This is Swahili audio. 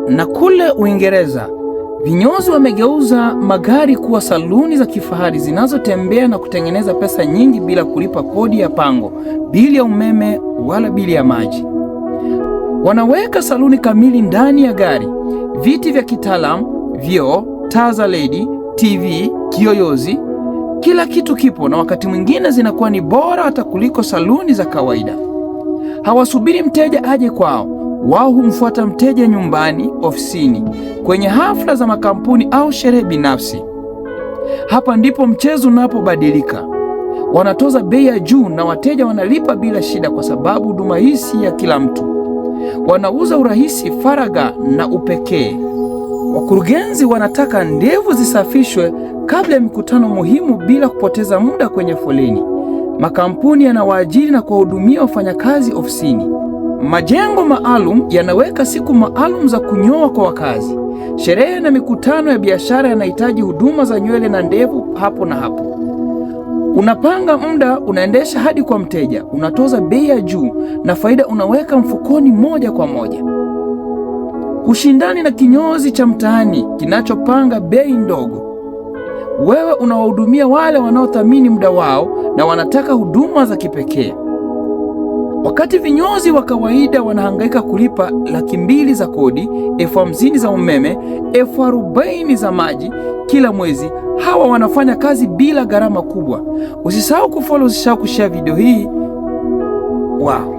Na kule Uingereza, vinyozi wamegeuza magari kuwa saluni za kifahari zinazotembea na kutengeneza pesa nyingi bila kulipa kodi ya pango, bili ya umeme wala bili ya maji. Wanaweka saluni kamili ndani ya gari, viti vya kitaalamu, vioo, taa za LED, TV, kiyoyozi, kila kitu kipo, na wakati mwingine zinakuwa ni bora hata kuliko saluni za kawaida. Hawasubiri mteja aje kwao, wao humfuata mteja nyumbani, ofisini, kwenye hafla za makampuni au sherehe binafsi. Hapa ndipo mchezo unapobadilika. Wanatoza bei ya juu na wateja wanalipa bila shida, kwa sababu huduma hii si ya kila mtu. Wanauza urahisi, faragha na upekee. Wakurugenzi wanataka ndevu zisafishwe kabla ya mikutano muhimu bila kupoteza muda kwenye foleni. Makampuni yanawaajiri na kuwahudumia wafanyakazi ofisini. Majengo maalum yanaweka siku maalum za kunyoa kwa wakazi. Sherehe na mikutano ya biashara yanahitaji huduma za nywele na ndevu hapo na hapo. Unapanga muda, unaendesha hadi kwa mteja, unatoza bei ya juu na faida unaweka mfukoni moja kwa moja. Ushindani na kinyozi cha mtaani kinachopanga bei ndogo. Wewe unawahudumia wale wanaothamini muda wao na wanataka huduma za kipekee. Wakati vinyozi wa kawaida wanahangaika kulipa $200,000 za kodi, $50,000 za umeme, $40,000 za maji kila mwezi, hawa wanafanya kazi bila gharama kubwa. Usisahau kufollow, usisahau kushare video hii. Wow.